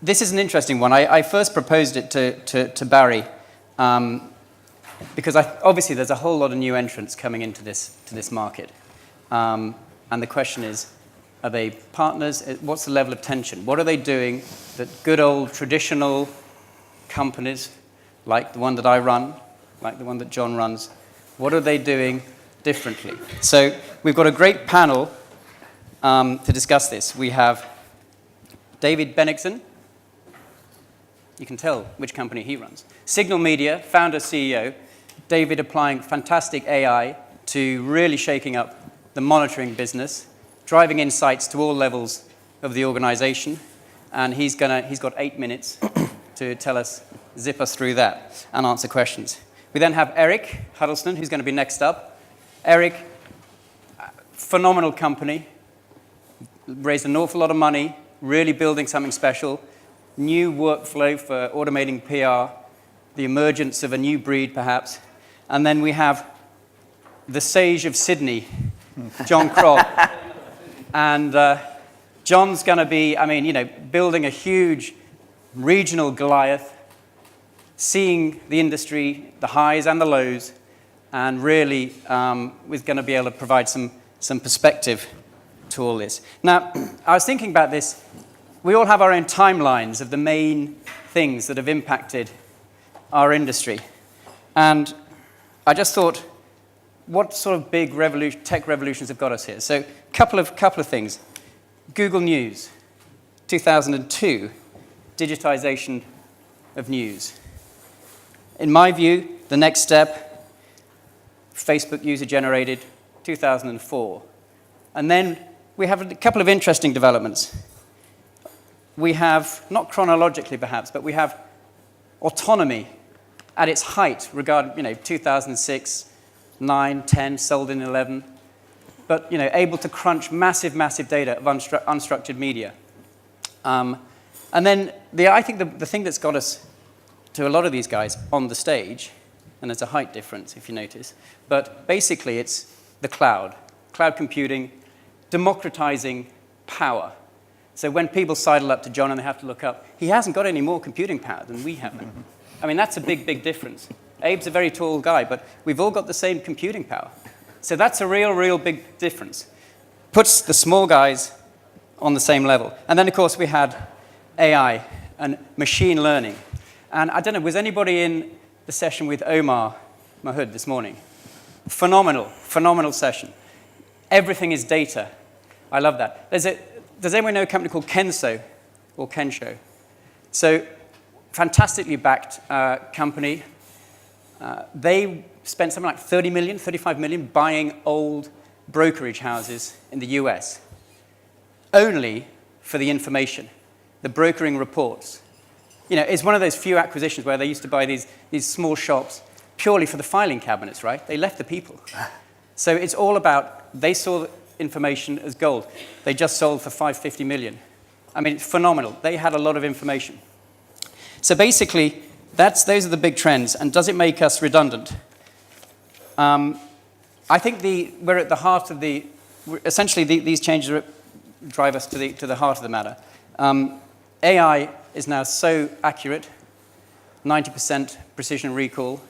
this is an interesting one. I first proposed it to Barry because obviously there's a whole lot of new entrants coming into this market. And the question is, are they partners? What's the level of tension? What are they doing that good old traditional companies, like the one that I run, like the one that John runs, what are they doing differently? So we've got a great panel to discuss this. We have David Benigson. You can tell which company he runs. Signal Media, founder, CEO. David applying fantastic AI to really shaking up the monitoring business, driving insights to all levels of the organization. And he's got 8 minutes to zip us through that and answer questions. We then have Erik Huddleston, who's going to be next up. Erik, phenomenal company, raised an awful lot of money, really building something special. New workflow for automating PR, the emergence of a new breed, perhaps. And then we have the sage of Sydney, John Croll. And John's going to be, building a huge regional Goliath, seeing the industry, the highs and the lows, and really is going to be able to provide some perspective to all this. Now, I was thinking about this. We all have our own timelines of the main things that have impacted our industry. And I just thought, what sort of big tech revolutions have got us here? So, couple of things. Google News, 2002, digitization of news. In my view, the next step, Facebook user-generated, 2004. And then we have a couple of interesting developments. We have, not chronologically perhaps, but we have autonomy at its height regarding, 2006, 9, 10, sold in 11, but, able to crunch massive data of unstructured media. And then I think the thing that's got us to a lot of these guys on the stage, and there's a height difference if you notice, but basically it's the cloud computing, democratizing power. So when people sidle up to John and they have to look up, he hasn't got any more computing power than we have. That's a big difference. Abe's a very tall guy, but we've all got the same computing power. So that's a real big difference. Puts the small guys on the same level. And then, of course, we had AI and machine learning. And I don't know, was anybody in the session with Omar Mahood this morning? Phenomenal session. Everything is data. I love that. Does anyone know a company called Kensho or Kensho? So, fantastically backed company. They spent something like 30 million, 35 million buying old brokerage houses in the US, only for the information, the brokering reports. It's one of those few acquisitions where they used to buy these small shops purely for the filing cabinets, right? They left the people. So it's all about, they saw information as gold. They just sold for 550 million. It's phenomenal. They had a lot of information. So basically, those are the big trends. And does it make us redundant? I think we're at the heart of essentially these changes drive us to the heart of the matter. AI is now so accurate, 90% precision recall,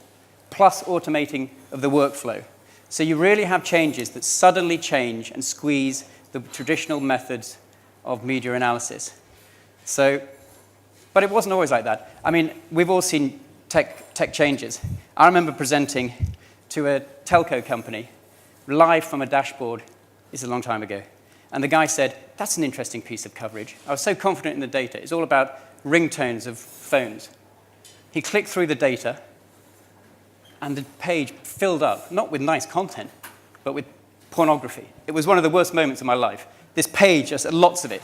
plus automating of the workflow. So you really have changes that suddenly change and squeeze the traditional methods of media analysis. But it wasn't always like that. We've all seen tech changes. I remember presenting to a telco company live from a dashboard. This is a long time ago. And the guy said, that's an interesting piece of coverage. I was so confident in the data. It's all about ringtones of phones. He clicked through the data, and the page filled up, not with nice content, but with pornography. It was one of the worst moments of my life. This page, just lots of it.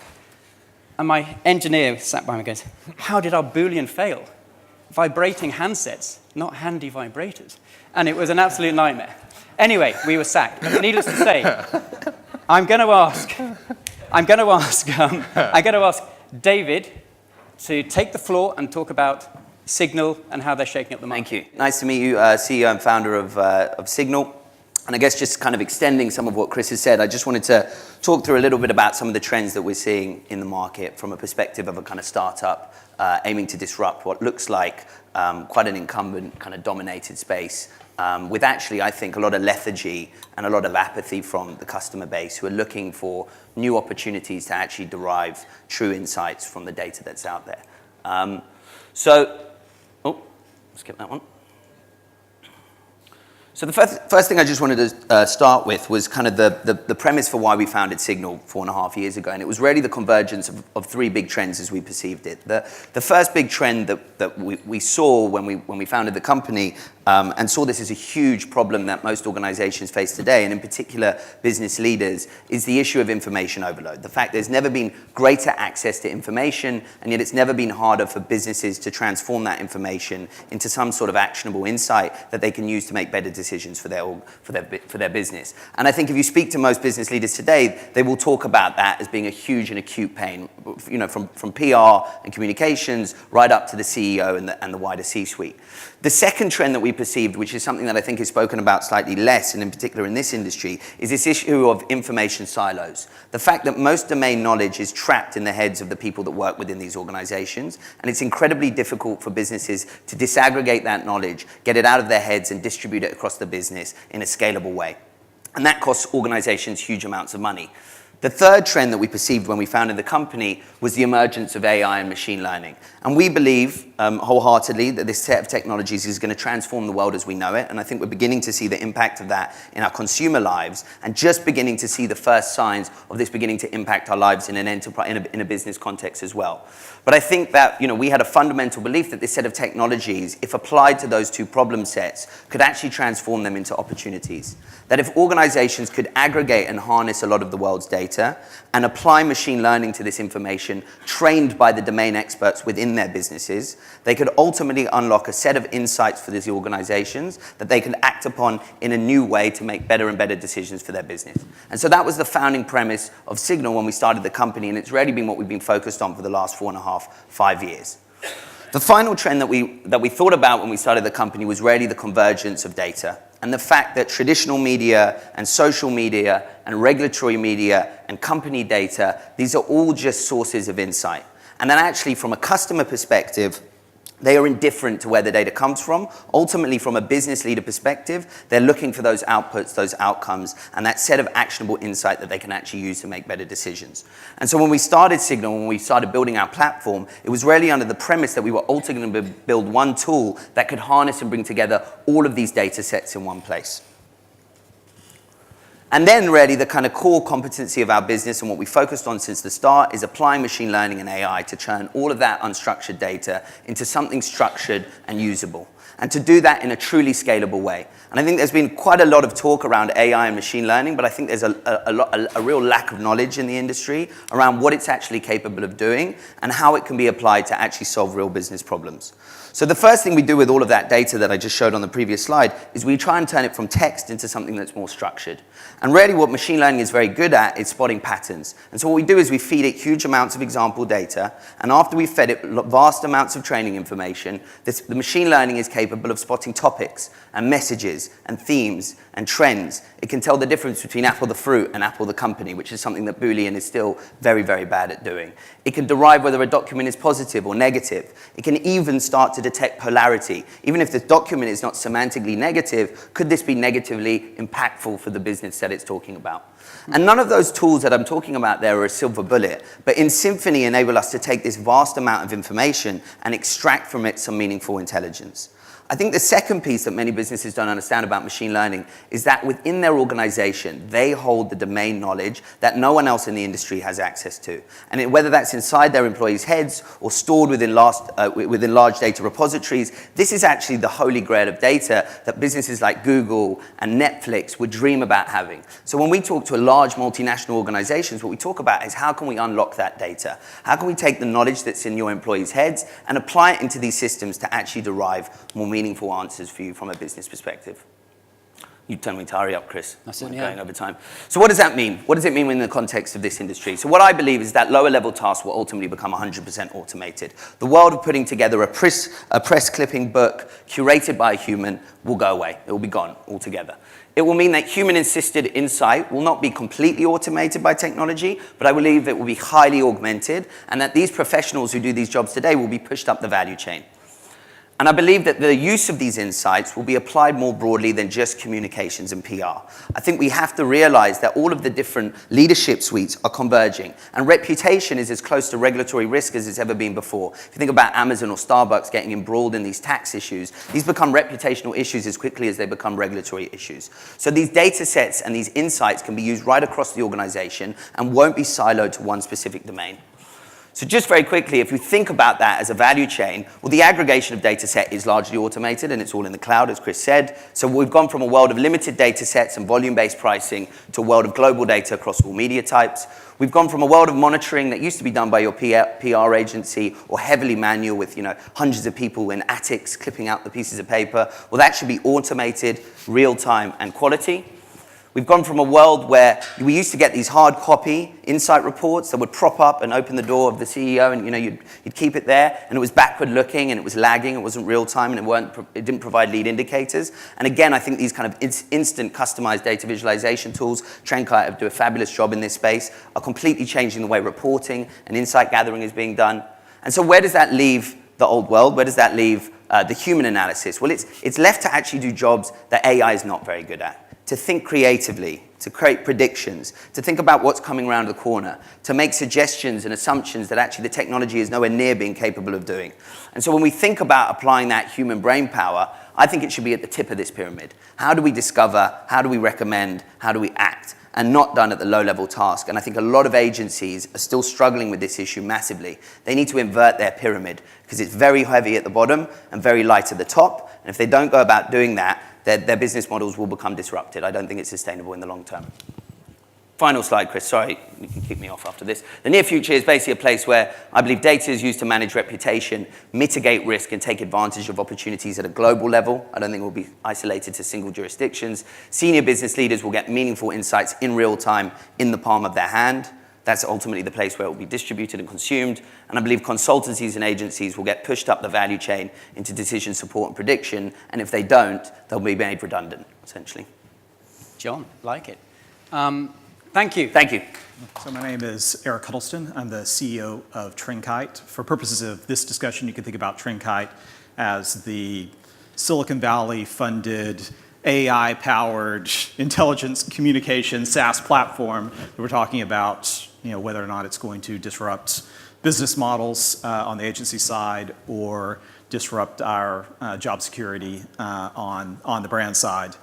And my engineer sat by me and goes, how did our Boolean fail? Vibrating handsets, not handy vibrators. And it was an absolute nightmare. Anyway, we were sacked. But needless to say, I'm going to ask David to take the floor and talk about Signal and how they're shaking up the market. Thank you. Nice to meet you, CEO and founder of Signal. And I guess just kind of extending some of what Chris has said, I just wanted to talk through a little bit about some of the trends that we're seeing in the market from a perspective of a kind of startup aiming to disrupt what looks like quite an incumbent kind of dominated space with actually, I think, a lot of lethargy and a lot of apathy from the customer base who are looking for new opportunities to actually derive true insights from the data that's out there. Skip that one. So the first thing I just wanted to start with was kind of the premise for why we founded Signal 4.5 years ago. And it was really the convergence of three big trends as we perceived it. The first big trend that we saw when we founded the company and saw this as a huge problem that most organizations face today, and in particular business leaders, is the issue of information overload. The fact there's never been greater access to information, and yet it's never been harder for businesses to transform that information into some sort of actionable insight that they can use to make better decisions for their business. And I think if you speak to most business leaders today, they will talk about that as being a huge and acute pain, you know, from PR and communications right up to the CEO and the wider C-suite. The second trend that we perceived, which is something that I think is spoken about slightly less, and in particular in this industry, is this issue of information silos. The fact that most domain knowledge is trapped in the heads of the people that work within these organizations, and it's incredibly difficult for businesses to disaggregate that knowledge, get it out of their heads, and distribute it across the business in a scalable way. And that costs organizations huge amounts of money. The third trend that we perceived when we founded the company was the emergence of AI and machine learning. And we believe wholeheartedly that this set of technologies is going to transform the world as we know it. And I think we're beginning to see the impact of that in our consumer lives and just beginning to see the first signs of this beginning to impact our lives in an enterprise, in a business context as well. But I think that, you know, we had a fundamental belief that this set of technologies, if applied to those two problem sets, could actually transform them into opportunities. That if organizations could aggregate and harness a lot of the world's data and apply machine learning to this information trained by the domain experts within their businesses, they could ultimately unlock a set of insights for these organizations that they could act upon in a new way to make better and better decisions for their business. And so that was the founding premise of Signal when we started the company, and it's really been what we've been focused on for the last 5 years. The final trend that we thought about when we started the company was really the convergence of data and the fact that traditional media and social media and regulatory media and company data, these are all just sources of insight. And then actually from a customer perspective, they are indifferent to where the data comes from. Ultimately, from a business leader perspective, they're looking for those outputs, those outcomes, and that set of actionable insight that they can actually use to make better decisions. And so when we started Signal, when we started building our platform, it was really under the premise that we were ultimately going to build one tool that could harness and bring together all of these data sets in one place. And then really the kind of core competency of our business and what we focused on since the start is applying machine learning and AI to turn all of that unstructured data into something structured and usable. And to do that in a truly scalable way. And I think there's been quite a lot of talk around AI and machine learning, but I think there's a real lack of knowledge in the industry around what it's actually capable of doing and how it can be applied to actually solve real business problems. So the first thing we do with all of that data that I just showed on the previous slide is we try and turn it from text into something that's more structured. And really what machine learning is very good at is spotting patterns. And so what we do is we feed it huge amounts of example data, and after we've fed it vast amounts of training information, the machine learning is capable of spotting topics and messages and themes and trends. It can tell the difference between Apple the fruit and Apple the company, which is something that Boolean is still very, very bad at doing. It can derive whether a document is positive or negative. It can even start to detect polarity. Even if the document is not semantically negative, could this be negatively impactful for the business that it's talking about? And none of those tools that I'm talking about there are a silver bullet, but in Symphony enable us to take this vast amount of information and extract from it some meaningful intelligence. I think the second piece that many businesses don't understand about machine learning is that within their organization, they hold the domain knowledge that no one else in the industry has access to. And whether that's inside their employees' heads or stored within large data repositories, this is actually the holy grail of data that businesses like Google and Netflix would dream about having. So when we talk to large multinational organizations, what we talk about is how can we unlock that data? How can we take the knowledge that's in your employees' heads and apply it into these systems to actually derive more meaningful answers for you from a business perspective? You tell me to hurry up, Chris. That's it, I'm yeah. going over time. So what does that mean? What does it mean in the context of this industry? So what I believe is that lower level tasks will ultimately become 100% automated. The world of putting together a press clipping book curated by a human will go away. It will be gone altogether. It will mean that human-assisted insight will not be completely automated by technology, but I believe it will be highly augmented, and that these professionals who do these jobs today will be pushed up the value chain. And I believe that the use of these insights will be applied more broadly than just communications and PR. I think we have to realize that all of the different leadership suites are converging, and reputation is as close to regulatory risk as it's ever been before. If you think about Amazon or Starbucks getting embroiled in these tax issues, these become reputational issues as quickly as they become regulatory issues. So these data sets and these insights can be used right across the organization and won't be siloed to one specific domain. So just very quickly, if we think about that as a value chain, well, the aggregation of data set is largely automated and it's all in the cloud, as Chris said. So we've gone from a world of limited data sets and volume-based pricing to a world of global data across all media types. We've gone from a world of monitoring that used to be done by your PR agency or heavily manual with hundreds of people in attics clipping out the pieces of paper. Well, that should be automated, real-time, and quality. We've gone from a world where we used to get these hard copy insight reports that would prop up and open the door of the CEO, and you'd keep it there, and it was backward looking, and it was lagging, it wasn't real time, and it didn't provide lead indicators. And again, I think these kind of instant customized data visualization tools, TrendKite do a fabulous job in this space, are completely changing the way reporting and insight gathering is being done. And so where does that leave the old world? Where does that leave the human analysis? Well, it's left to actually do jobs that AI is not very good at. To think creatively, to create predictions, to think about what's coming around the corner, to make suggestions and assumptions that actually the technology is nowhere near being capable of doing. And so when we think about applying that human brain power, I think it should be at the tip of this pyramid. How do we discover, how do we recommend, how do we act? And not done at the low-level task. And I think a lot of agencies are still struggling with this issue massively. They need to invert their pyramid because it's very heavy at the bottom and very light at the top. And if they don't go about doing that, their business models will become disrupted. I don't think it's sustainable in the long term. Final slide, Chris. Sorry, you can kick me off after this. The near future is basically a place where I believe data is used to manage reputation, mitigate risk, and take advantage of opportunities at a global level. I don't think it will be isolated to single jurisdictions. Senior business leaders will get meaningful insights in real time in the palm of their hand. That's ultimately the place where it will be distributed and consumed. And I believe consultancies and agencies will get pushed up the value chain into decision support and prediction. And if they don't, they'll be made redundant, essentially. John, like it. Thank you. Thank you. So my name is Erik Huddleston. I'm the CEO of TrendKite. For purposes of this discussion, you can think about TrendKite as the Silicon Valley-funded AI-powered intelligence communication SaaS platform that we're talking about, whether or not it's going to disrupt business models on the agency side or disrupt our job security on the brand side.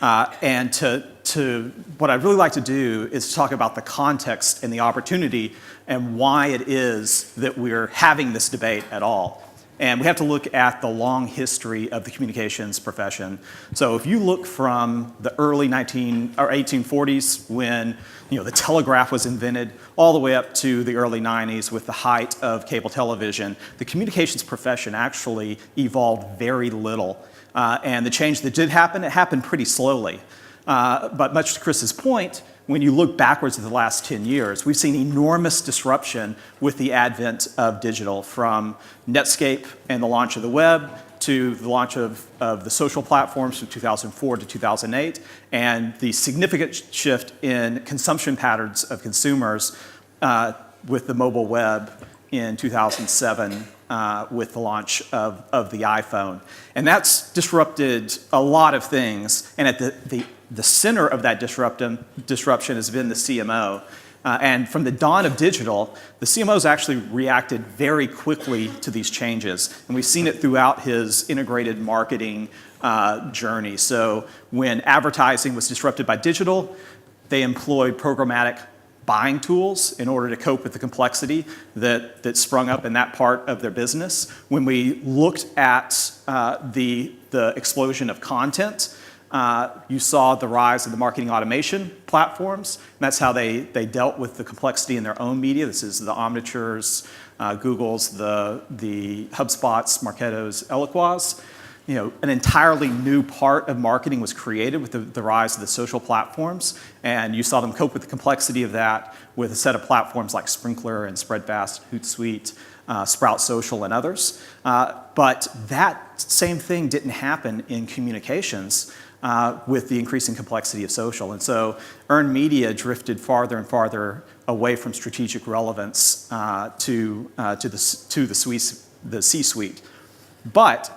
And to what I'd really like to do is talk about the context and the opportunity and why it is that we're having this debate at all. And we have to look at the long history of the communications profession. So if you look from the early 1840s when the telegraph was invented, all the way up to the early 90s with the height of cable television, the communications profession actually evolved very little. And the change that did happen, it happened pretty slowly. But much to Chris's point, when you look backwards at the last 10 years, we've seen enormous disruption with the advent of digital, from Netscape and the launch of the web to the launch of the social platforms from 2004 to 2008, and the significant shift in consumption patterns of consumers with the mobile web in 2007 with the launch of the iPhone. And that's disrupted a lot of things, and at the center of that disruption has been the CMO. And from the dawn of digital, the CMO's actually reacted very quickly to these changes. And we've seen it throughout his integrated marketing journey. So when advertising was disrupted by digital, they employed programmatic buying tools in order to cope with the complexity that sprung up in that part of their business. When we looked at the explosion of content, you saw the rise of the marketing automation platforms. And that's how they dealt with the complexity in their own media. This is the Omnitures, Google's, the HubSpots, Marketo's, Eloqua's. An entirely new part of marketing was created with the rise of the social platforms. And you saw them cope with the complexity of that with a set of platforms like Sprinklr and Spreadfast, Hootsuite, Sprout Social, and others. But that same thing didn't happen in communications with the increasing complexity of social. And so earned media drifted farther and farther away from strategic relevance to the C-suite. But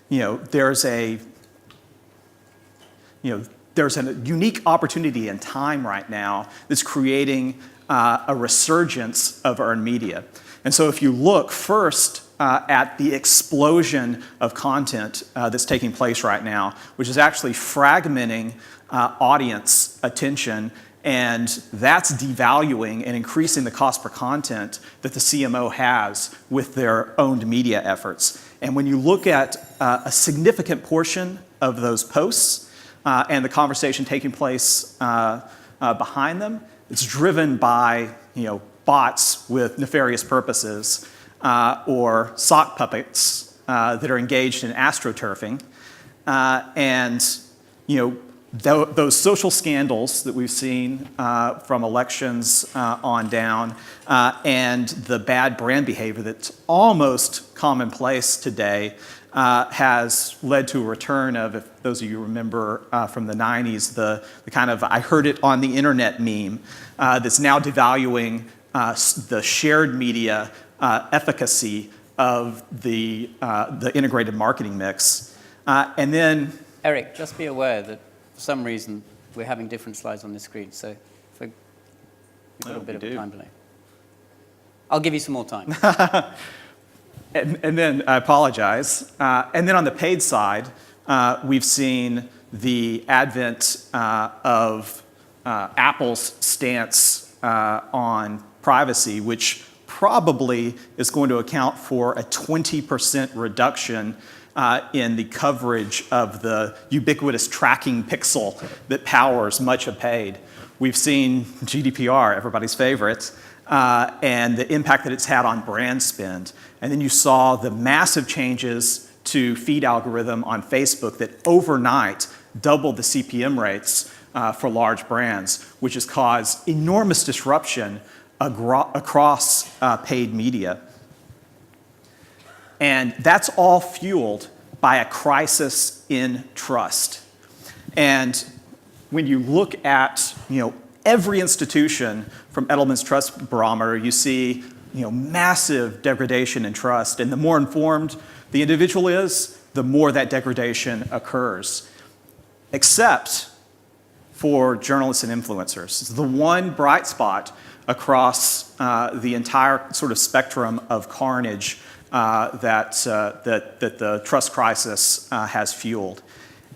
there's a unique opportunity in time right now that's creating a resurgence of earned media. And so if you look first at the explosion of content that's taking place right now, which is actually fragmenting audience attention, and that's devaluing and increasing the cost per content that the CMO has with their owned media efforts. And when you look at a significant portion of those posts and the conversation taking place behind them, it's driven by bots with nefarious purposes or sock puppets that are engaged in astroturfing. Those social scandals that we've seen from elections on down and the bad brand behavior that's almost commonplace today has led to a return of, if those of you remember from the 90s, the kind of "I heard it on the internet" meme that's now devaluing the shared media efficacy of the integrated marketing mix. And then... Erik, just be aware that for some reason we're having different slides on this screen, so we've got a bit of a time delay. I'll give you some more time. And then, I apologize. And then on the paid side, we've seen the advent of Apple's stance on privacy, which probably is going to account for a 20% reduction in the coverage of the ubiquitous tracking pixel that powers much of paid. We've seen GDPR, everybody's favorite, and the impact that it's had on brand spend. And then you saw the massive changes to feed algorithm on Facebook that overnight doubled the CPM rates for large brands, which has caused enormous disruption across paid media. And that's all fueled by a crisis in trust. And when you look at every institution from Edelman's Trust Barometer, you see massive degradation in trust. And the more informed the individual is, the more that degradation occurs. Except for journalists and influencers. It's the one bright spot across the entire sort of spectrum of carnage that the trust crisis has fueled.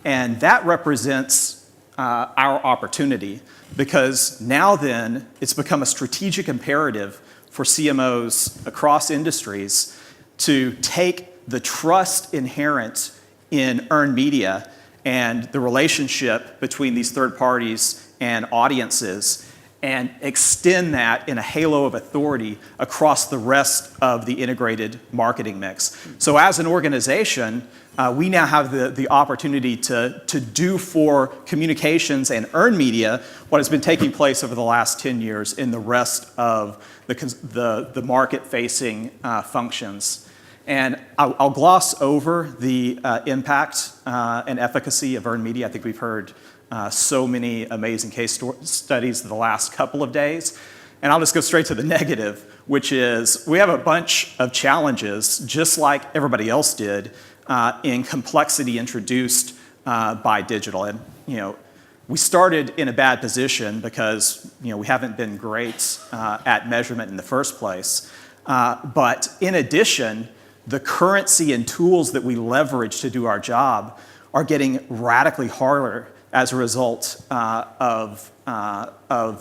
And that represents our opportunity, because now then it's become a strategic imperative for CMOs across industries to take the trust inherent in earned media and the relationship between these third parties and audiences and extend that in a halo of authority across the rest of the integrated marketing mix. So as an organization, we now have the opportunity to do for communications and earned media what has been taking place over the last 10 years in the rest of the market-facing functions. And I'll gloss over the impact and efficacy of earned media. I think we've heard so many amazing case studies the last couple of days. And I'll just go straight to the negative, which is we have a bunch of challenges, just like everybody else did, in complexity introduced by digital. And we started in a bad position because we haven't been great at measurement in the first place. But in addition, the currency and tools that we leverage to do our job are getting radically harder as a result of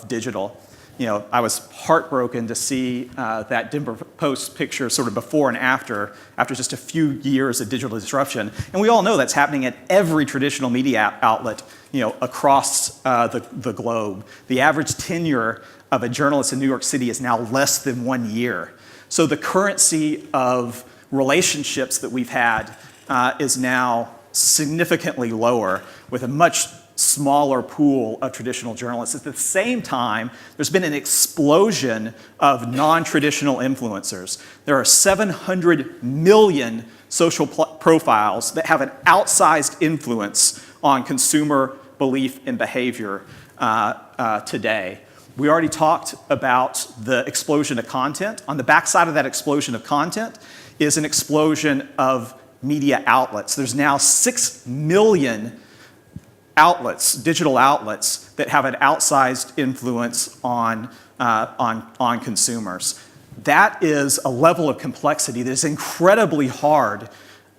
digital. I was heartbroken to see that Denver Post picture sort of before and after just a few years of digital disruption. And we all know that's happening at every traditional media outlet, across the globe. The average tenure of a journalist in New York City is now less than 1 year. So the currency of relationships that we've had is now significantly lower, with a much smaller pool of traditional journalists. At the same time, there's been an explosion of non-traditional influencers. There are 700 million social profiles that have an outsized influence on consumer belief and behavior today. We already talked about the explosion of content. On the backside of that explosion of content is an explosion of media outlets. There's now 6 million outlets, digital outlets, that have an outsized influence on consumers. That is a level of complexity that is incredibly hard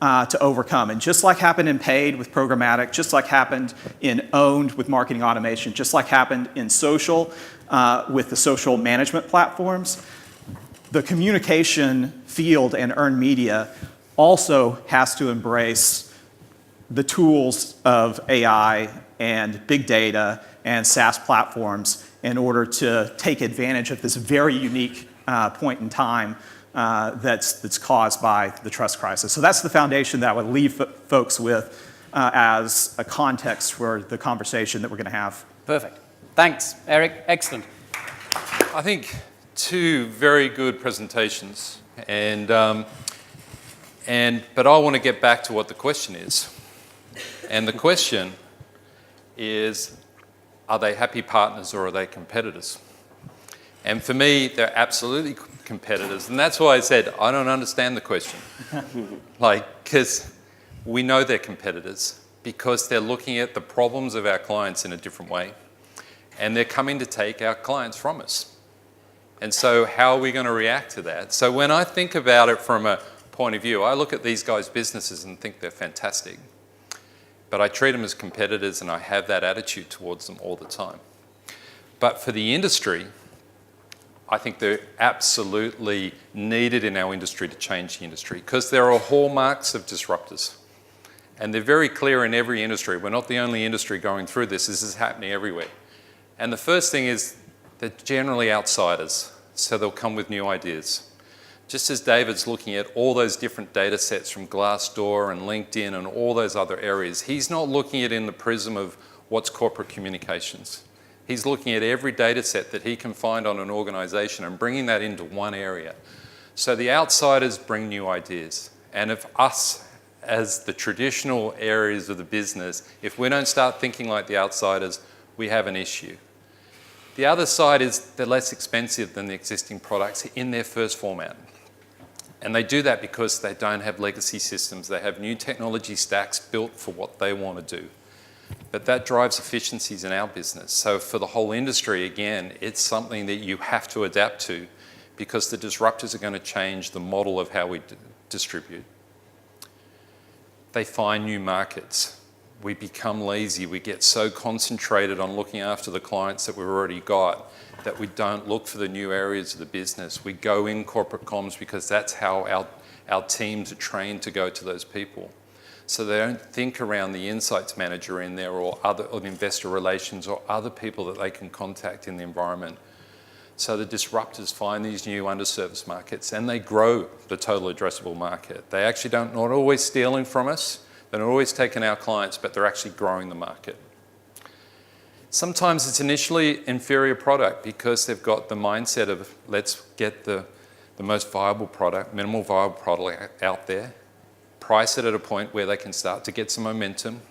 to overcome. And just like happened in paid with programmatic, just like happened in owned with marketing automation, just like happened in social with the social management platforms, the communication field and earned media also has to embrace the tools of AI and big data and SaaS platforms in order to take advantage of this very unique point in time that's caused by the trust crisis. So that's the foundation that I would leave folks with as a context for the conversation that we're going to have. Perfect. Thanks, Erik. Excellent. I think 2 very good presentations, but I want to get back to what the question is. And the question is, are they happy partners or are they competitors? And for me, they're absolutely competitors. And that's why I said, I don't understand the question. Because we know they're competitors because they're looking at the problems of our clients in a different way. And they're coming to take our clients from us. And so how are we going to react to that? So when I think about it from a point of view, I look at these guys' businesses and think they're fantastic. But I treat them as competitors and I have that attitude towards them all the time. But for the industry, I think they're absolutely needed in our industry to change the industry because there are hallmarks of disruptors. And they're very clear in every industry. We're not the only industry going through this. This is happening everywhere. And the first thing is they're generally outsiders, so they'll come with new ideas. Just as David's looking at all those different data sets from Glassdoor and LinkedIn and all those other areas, he's not looking at it in the prism of what's corporate communications. He's looking at every data set that he can find on an organization and bringing that into one area. So the outsiders bring new ideas. And if us, as the traditional areas of the business, if we don't start thinking like the outsiders, we have an issue. The other side is they're less expensive than the existing products in their first format. And they do that because they don't have legacy systems. They have new technology stacks built for what they want to do. But that drives efficiencies in our business. So for the whole industry, again, it's something that you have to adapt to because the disruptors are going to change the model of how we distribute. They find new markets. We become lazy. We get so concentrated on looking after the clients that we've already got that we don't look for the new areas of the business. We go in corporate comms because that's how our teams are trained to go to those people. So they don't think around the insights manager in there or investor relations or other people that they can contact in the environment. So the disruptors find these new underserviced markets and they grow the total addressable market. They actually not always stealing from us. They're not always taking our clients, but they're actually growing the market. Sometimes it's initially inferior product because they've got the mindset of let's get the most viable product, minimal viable product out there, price it at a point where they can start to get some momentum,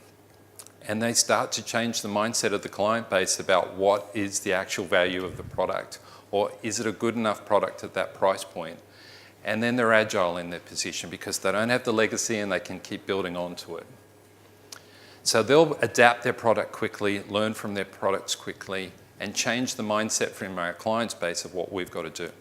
and they start to change the mindset of the client base about what is the actual value of the product, or is it a good enough product at that price point? And then they're agile in their position because they don't have the legacy and they can keep building onto it. So they'll adapt their product quickly, learn from their products quickly, and change the mindset from our clients base of what we've got to do.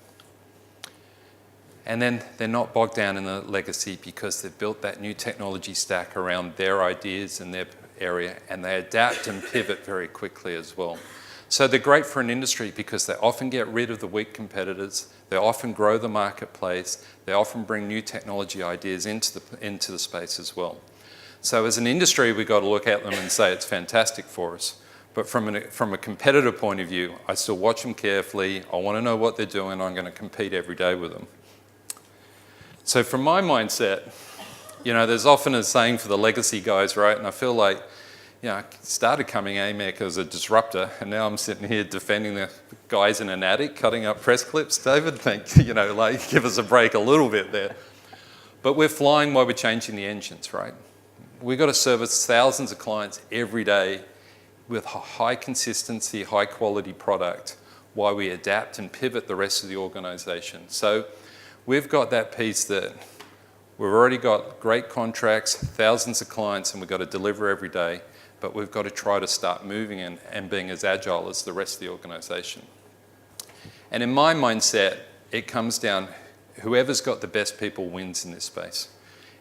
And then they're not bogged down in the legacy because they've built that new technology stack around their ideas and their area, and they adapt and pivot very quickly as well. So they're great for an industry because they often get rid of the weak competitors, they often grow the marketplace, they often bring new technology ideas into the space as well. So as an industry, we've got to look at them and say it's fantastic for us. But from a competitor point of view, I still watch them carefully, I want to know what they're doing, I'm going to compete every day with them. So from my mindset, you know, there's often a saying for the legacy guys, right? And I feel like, you know, I started coming AMEC as a disruptor, and now I'm sitting here defending the guys in an attic, cutting up press clips. David, you know, like, give us a break a little bit there. But we're flying while we're changing the engines, right? we've got to service thousands of clients every day with high consistency, high quality product while we adapt and pivot the rest of the organization. So we've got that piece that we've already got great contracts, thousands of clients, and we've got to deliver every day, but we've got to try to start moving and being as agile as the rest of the organization. And in my mindset, it comes down, whoever's got the best people wins in this space.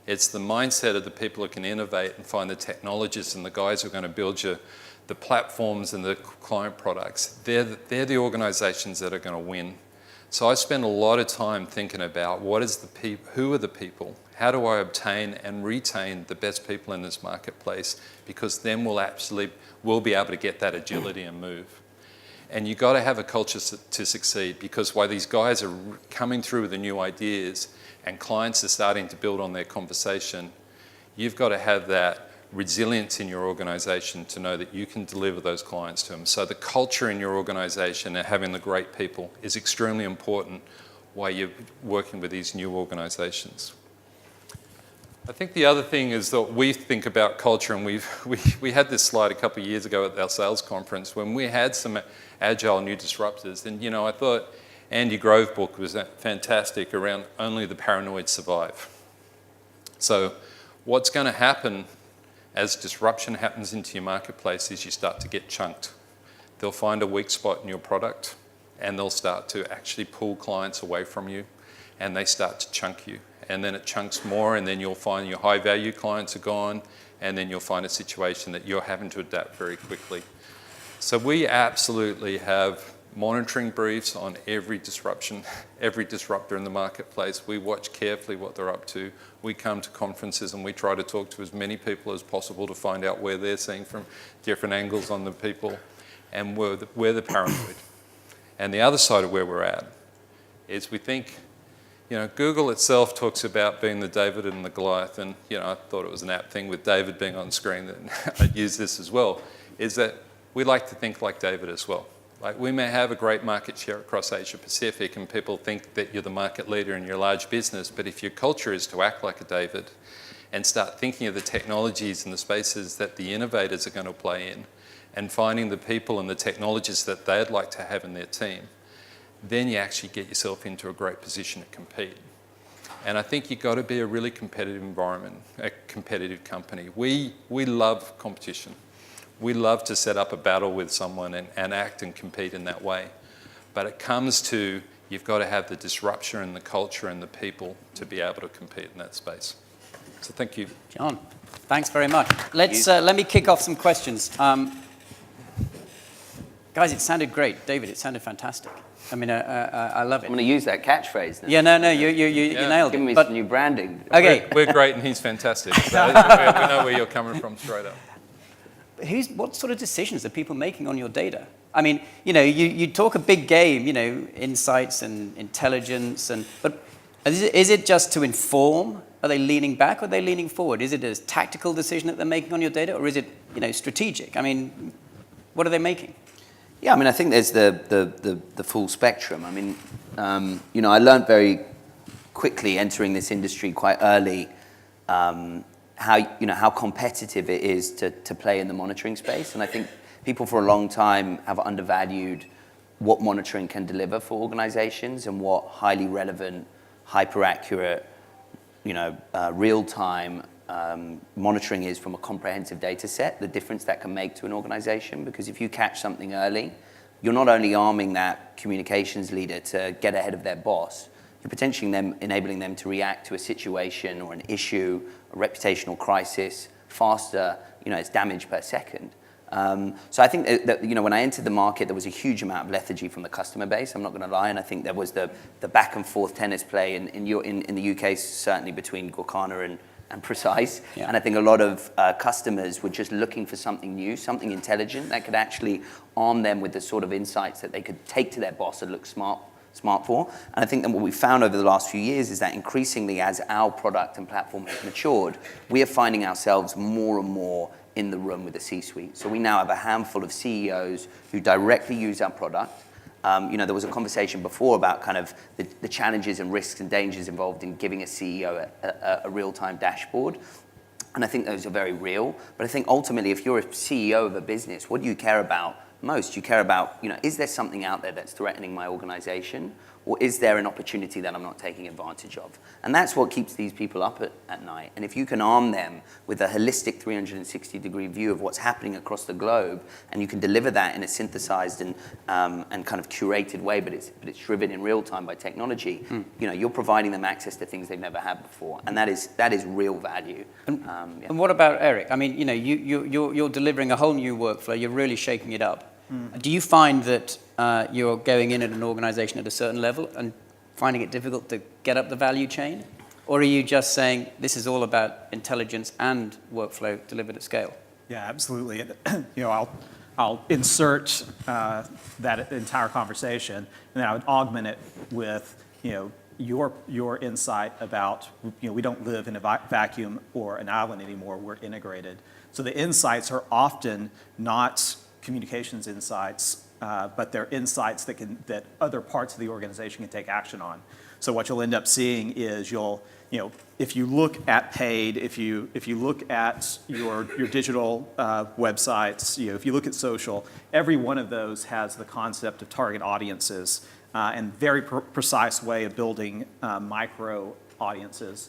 It's the mindset of the people who can innovate and find the technologists and the guys who are going to build you the platforms and the client products. They're the organizations that are going to win. So I spend a lot of time thinking about who are the people? How do I obtain and retain the best people in this marketplace? Because then we'll be able to get that agility and move. And you've got to have a culture to succeed, because while these guys are coming through with the new ideas and clients are starting to build on their conversation, you've got to have that resilience in your organization to know that you can deliver those clients to them. So the culture in your organization and having the great people is extremely important while you're working with these new organizations. I think the other thing is that we think about culture, and we had this slide a couple of years ago at our sales conference when we had some agile new disruptors. And I thought Andy Grove book was fantastic around only the paranoid survive. So what's going to happen as disruption happens into your marketplace is you start to get chunked. They'll find a weak spot in your product, and they'll start to actually pull clients away from you, and they start to chunk you. And then it chunks more, and then you'll find your high value clients are gone, and then you'll find a situation that you're having to adapt very quickly. So we absolutely have monitoring briefs on every disruption, every disruptor in the marketplace. We watch carefully what they're up to. We come to conferences and we try to talk to as many people as possible to find out where they're seeing from different angles on the people, and we're the paranoid. And the other side of where we're at is we think, Google itself talks about being the David and the Goliath, and I thought it was an apt thing with David being on screen that I'd use this as well, is that we like to think like David as well. Like, we may have a great market share across Asia Pacific and people think that you're the market leader in your large business, but if your culture is to act like a David and start thinking of the technologies and the spaces that the innovators are going to play in and finding the people and the technologists that they'd like to have in their team, then you actually get yourself into a great position to compete. And I think you've got to be a really competitive environment, a competitive company. We love competition. We love to set up a battle with someone and act and compete in that way. But it comes to, you've got to have the disruption and the culture and the people to be able to compete in that space. So thank you. John, thanks very much. Let me kick off some questions. Guys, it sounded great. David, it sounded fantastic. I mean, I love it. I'm going to use that catchphrase now. Yeah, no, you nailed it. Give me some new branding. Okay. We're great and he's fantastic. So we know where you're coming from straight up. What sort of decisions are people making on your data? I mean, you talk a big game, insights and intelligence, but is it just to inform? Are they leaning back or are they leaning forward? Is it a tactical decision that they're making on your data, or is it, strategic? I mean, what are they making? Yeah, I mean, I think there's the full spectrum. I mean, I learned very quickly entering this industry quite early how competitive it is to play in the monitoring space. And I think people for a long time have undervalued what monitoring can deliver for organizations and what highly relevant, hyper-accurate, real-time monitoring is from a comprehensive data set, the difference that can make to an organization. Because if you catch something early, you're not only arming that communications leader to get ahead of their boss, you're potentially enabling them to react to a situation or an issue, a reputational crisis, faster. It's damage per second. So I think that when I entered the market, there was a huge amount of lethargy from the customer base. I'm not going to lie, and I think there was the back and forth tennis play in the UK, certainly between Gorkana and Precise. Yeah. And I think a lot of customers were just looking for something new, something intelligent that could actually arm them with the sort of insights that they could take to their boss and look smart for. And I think that what we found over the last few years is that increasingly, as our product and platform has matured, we are finding ourselves more and more in the room with the C-suite. So we now have a handful of CEOs who directly use our product. There was a conversation before about kind of the challenges and risks and dangers involved in giving a CEO a real-time dashboard. And I think those are very real. But I think ultimately, if you're a CEO of a business, what do you care about most? You care about, is there something out there that's threatening my organization? Or is there an opportunity that I'm not taking advantage of? And that's what keeps these people up at night. And if you can arm them with a holistic 360-degree view of what's happening across the globe, and you can deliver that in a synthesized and kind of curated way, but it's driven in real time by technology, you're providing them access to things they've never had before. And that is real value. And what about Erik? I mean, you're delivering a whole new workflow. You're really shaking it up. Do you find that you're going in at an organization at a certain level and finding it difficult to get up the value chain? Or are you just saying this is all about intelligence and workflow delivered at scale? Yeah, absolutely. And, I'll insert that entire conversation, and then I would augment it with, your insight about, we don't live in a vacuum or an island anymore. We're integrated. So the insights are often not communications insights, but they're insights that other parts of the organization can take action on. So what you'll end up seeing is if you look at paid, if you look at your digital websites, if you look at social, every one of those has the concept of target audiences and very precise way of building micro audiences.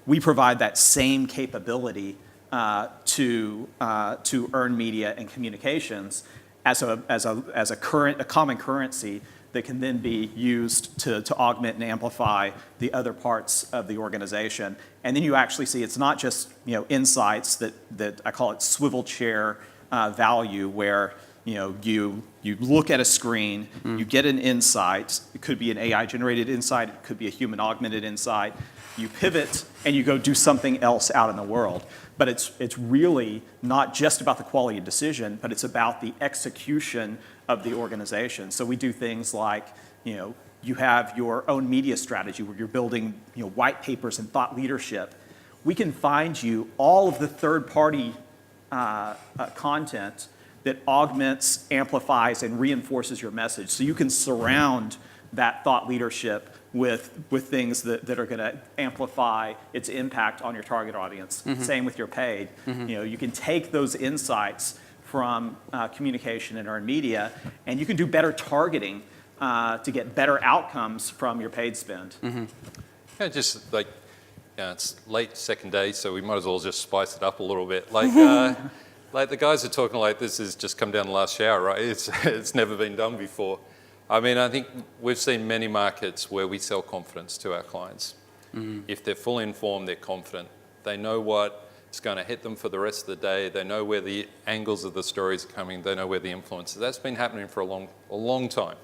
We provide that same capability to earn media and communications as a common currency that can then be used to augment and amplify the other parts of the organization. And then you actually see it's not just insights that I call it swivel chair value, where you look at a screen, you get an insight. It could be an AI generated insight, it could be a human augmented insight. You pivot and you go do something else out in the world. But it's really not just about the quality of decision, but it's about the execution of the organization. So we do things like, you have your own media strategy where you're building, white papers and thought leadership. We can find you all of the third-party content that augments, amplifies, and reinforces your message. So you can surround that thought leadership with things that are going to amplify its impact on your target audience. Same with your paid. You can take those insights from communication and earned media, and you can do better targeting to get better outcomes from your paid spend. Yeah, just like, it's late second day, so we might as well just spice it up a little bit. Like the guys are talking like this has just come down the last shower, right? It's never been done before. I mean, I think we've seen many markets where we sell confidence to our clients. If they're fully informed, they're confident. They know what's going to hit them for the rest of the day. They know where the angles of the stories are coming. They know where the influence is. That's been happening for a long time.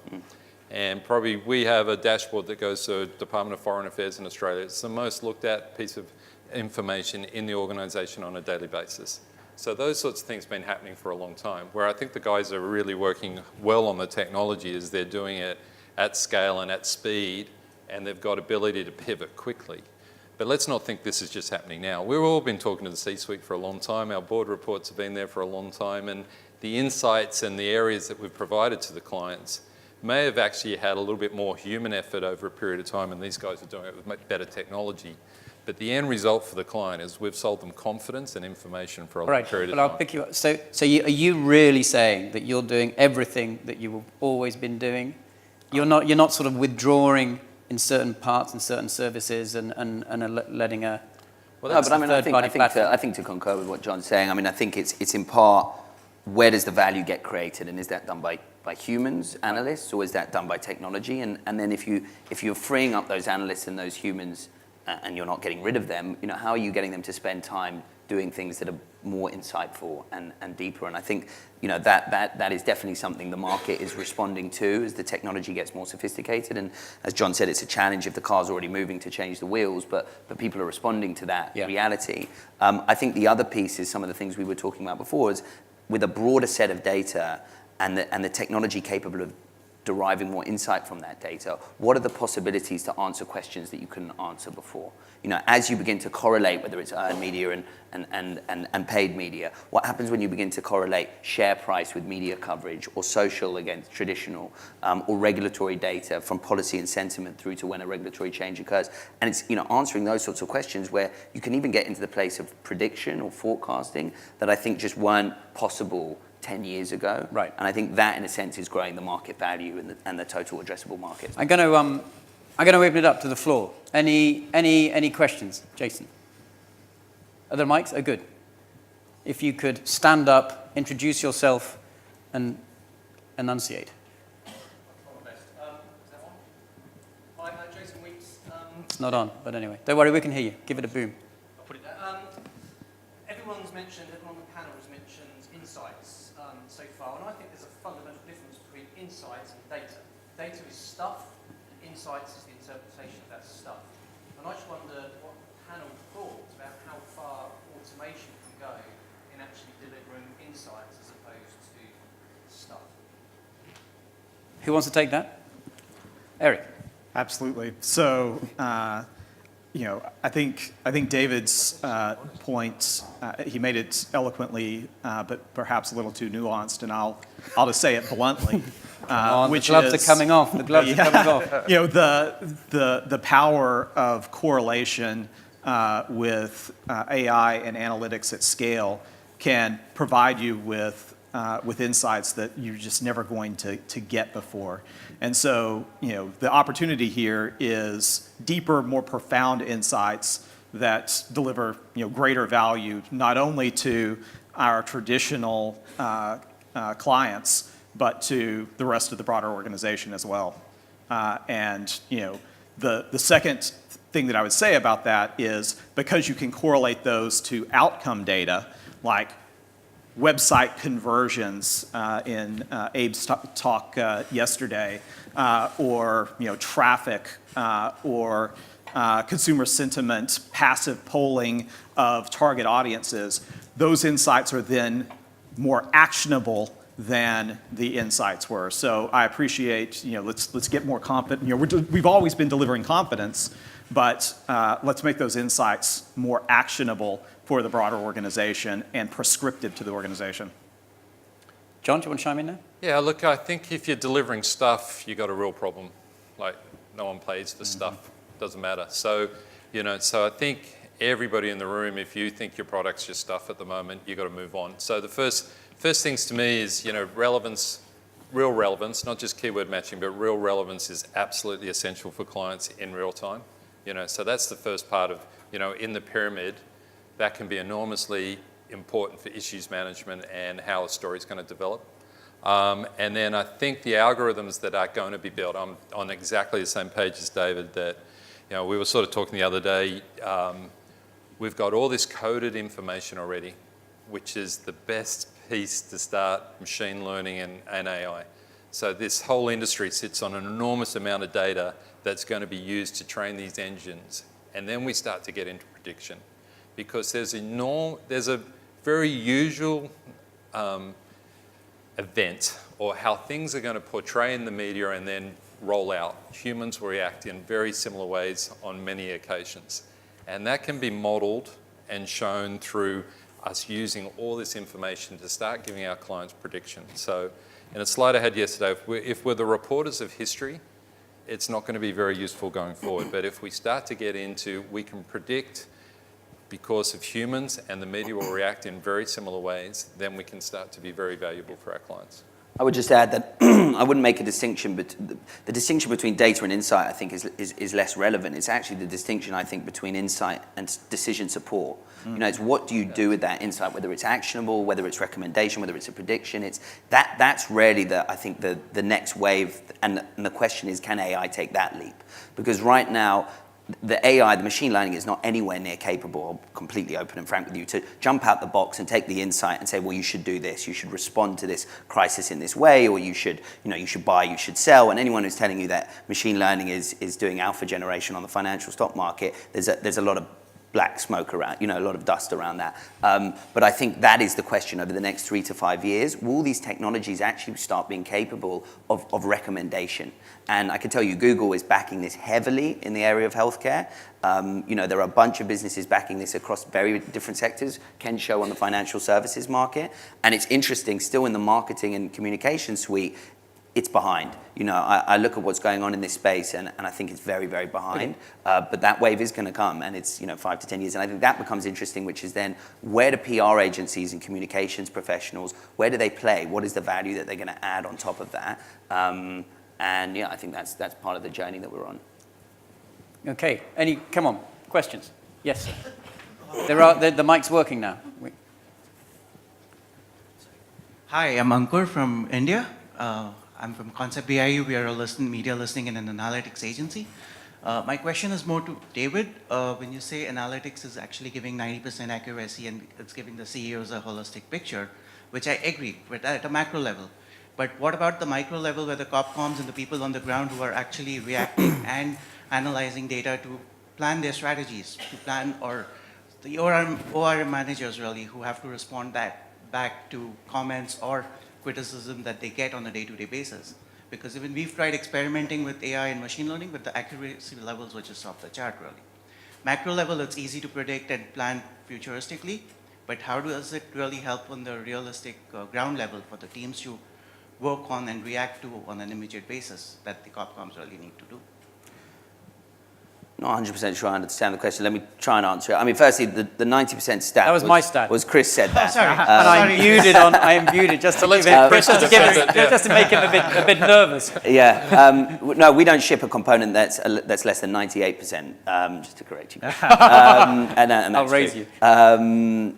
And probably we have a dashboard that goes to Department of Foreign Affairs in Australia. It's the most looked at piece of information in the organisation on a daily basis. So those sorts of things have been happening for a long time. Where I think the guys are really working well on the technology is they're doing it at scale and at speed, and they've got ability to pivot quickly. But let's not think this is just happening now. We've all been talking to the C-suite for a long time. Our board reports have been there for a long time, and the insights and the areas that we've provided to the clients may have actually had a little bit more human effort over a period of time, and these guys are doing it with much better technology. But the end result for the client is we've sold them confidence and information for a long period of time. I'll pick you up. So are you really saying that you're doing everything that you've always been doing? You're not sort of withdrawing in certain parts and certain services and letting a I think to concur with what John's saying, I mean, I think it's in part, where does the value get created, and is that done by humans, analysts, or is that done by technology? And then if you're freeing up those analysts and those humans, and you're not getting rid of them, how are you getting them to spend time doing things that are more insightful and deeper? And I think, that is definitely something the market is responding to as the technology gets more sophisticated. And as John said, it's a challenge if the car's already moving to change the wheels, but people are responding to that reality. I think the other piece is some of the things we were talking about before is with a broader set of data and the technology capable of deriving more insight from that data, what are the possibilities to answer questions that you couldn't answer before? As you begin to correlate, whether it's earned media and paid media, what happens when you begin to correlate share price with media coverage, or social against traditional, or regulatory data from policy and sentiment through to when a regulatory change occurs? And it's answering those sorts of questions where you can even get into the place of prediction or forecasting that I think just weren't possible 10 years ago. Right. And I think that, in a sense, is growing the market value and the total addressable market. I'm going to open it up to the floor. Any questions? Jason? Are there mics? Oh, good. If you could stand up, introduce yourself, and enunciate. Hi, Jason Weeks. It's not on, but anyway. Don't worry, we can hear you. Give it a boom. I'll put it there. Everyone on the panel has mentioned insights so far, and I think there's a fundamental difference between insights and data. Data is stuff, and insights is the interpretation of that stuff. And I just wonder what the panel thought about how far automation can go in actually delivering insights as opposed to stuff. Who wants to take that? Erik. Absolutely. So, I think David's point, he made it eloquently, but perhaps a little too nuanced, and I'll just say it bluntly. The gloves are coming off. The gloves are coming off. The power of correlation with AI and analytics at scale can provide you with insights that you're just never going to get before. And so, the opportunity here is deeper, more profound insights that deliver, greater value, not only to our traditional clients, but to the rest of the broader organization as well. The second thing that I would say about that is, because you can correlate those to outcome data, like website conversions in Abe's talk yesterday, or traffic, or consumer sentiment, passive polling of target audiences. Those insights are then more actionable than the insights were. So I appreciate, let's get more confident. We've always been delivering confidence, but let's make those insights more actionable for the broader organization and prescriptive to the organization. John, do you want to chime in there? Yeah, look, I think if you're delivering stuff, you got a real problem. Like, no one pays for stuff, doesn't matter. So, so I think everybody in the room, if you think your product's just stuff at the moment, you got to move on. So the first things to me is, relevance, real relevance, not just keyword matching, but real relevance is absolutely essential for clients in real time. So that's the first part of, in the pyramid, that can be enormously important for issues management and how a story's going to develop. And then I think the algorithms that are going to be built, I'm on exactly the same page as David, that, we were sort of talking the other day, we've got all this coded information already, which is the best piece to start machine learning and AI. So this whole industry sits on an enormous amount of data that's going to be used to train these engines. And then we start to get into prediction, because there's a very usual event, or how things are going to portray in the media and then roll out. Humans will react in very similar ways on many occasions. And that can be modeled and shown through us using all this information to start giving our clients prediction. So in a slide I had yesterday, if we're the reporters of history, it's not going to be very useful going forward. But if we start to get into, we can predict because of humans, and the media will react in very similar ways, then we can start to be very valuable for our clients. I would just add that I wouldn't make a distinction, but the distinction between data and insight, I think, is less relevant. It's actually the distinction, I think, between insight and decision support. It's what do you do with that insight, whether it's actionable, whether it's recommendation, whether it's a prediction. That's really the next wave, and the question is, can AI take that leap? Because right now, the AI, the machine learning, is not anywhere near capable, I'll completely open and frank with you, to jump out the box and take the insight and say, well, you should do this, you should respond to this crisis in this way, or you should buy, you should sell. And anyone who's telling you that machine learning is doing alpha generation on the financial stock market, there's a lot of black smoke around, a lot of dust around that. But I think that is the question over the next 3 to 5 years. Will these technologies actually start being capable of recommendation? And I can tell you, Google is backing this heavily in the area of healthcare. There are a bunch of businesses backing this across very different sectors. Ken show on the financial services market. And it's interesting, still in the marketing and communication suite, it's behind. I look at what's going on in this space, and I think it's very, very behind. But that wave is going to come, and it's 5 to 10 years. And I think that becomes interesting, which is then where do PR agencies and communications professionals, where do they play? What is the value that they're going to add on top of that? And I think that's part of the journey that we're on. Okay. Come on, questions? Yes, sir. The mic's working now. Hi, I'm Ankur from India. I'm from Concept BIU. We are a media listening and an analytics agency. My question is more to David. When you say analytics is actually giving 90% accuracy and it's giving the CEOs a holistic picture, which I agree with at a macro level. But what about the micro level where the CopComs and the people on the ground who are actually reacting and analyzing data to plan their strategies, to plan, or the ORM managers really who have to respond back to comments or criticism that they get on a day-to-day basis? Because even we've tried experimenting with AI and machine learning, but the accuracy levels were just off the chart really. Macro level, it's easy to predict and plan futuristically, but how does it really help on the realistic ground level for the teams to work on and react to on an immediate basis that the CopComs really need to do? Not 100% sure I understand the question. Let me try and answer it. I mean, firstly, the 90% stat. That was my stat. Was Chris said that. Oh, sorry. And I imbued it just to make him a bit nervous. Yeah. No, we don't ship a component that's less than 98%. Just to correct you. And I'll raise true. you.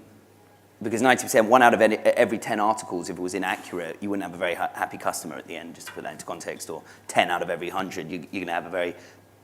Because 90%, 1 out of every 10 articles, if it was inaccurate, you wouldn't have a very happy customer at the end, just to put that into context. Or 10 out of every 100, you're going to have a very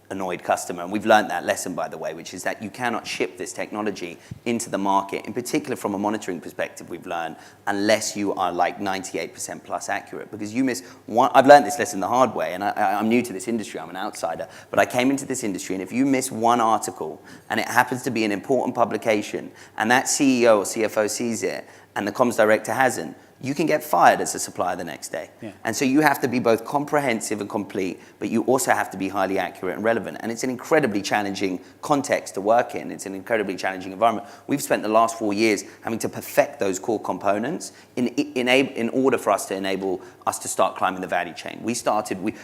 annoyed customer. And we've learned that lesson, by the way, which is that you cannot ship this technology into the market, in particular from a monitoring perspective, we've learned, unless you are like 98% plus accurate. Because you miss one, I've learned this lesson the hard way, and I'm new to this industry, I'm an outsider, but I came into this industry, and if you miss one article, and it happens to be an important publication, and that CEO or CFO sees it, and the comms director hasn't, you can get fired as a supplier the next day. Yeah. And so you have to be both comprehensive and complete, but you also have to be highly accurate and relevant. And it's an incredibly challenging context to work in. It's an incredibly challenging environment. We've spent the last 4 years having to perfect those core components in order for us to enable us to start climbing the value chain.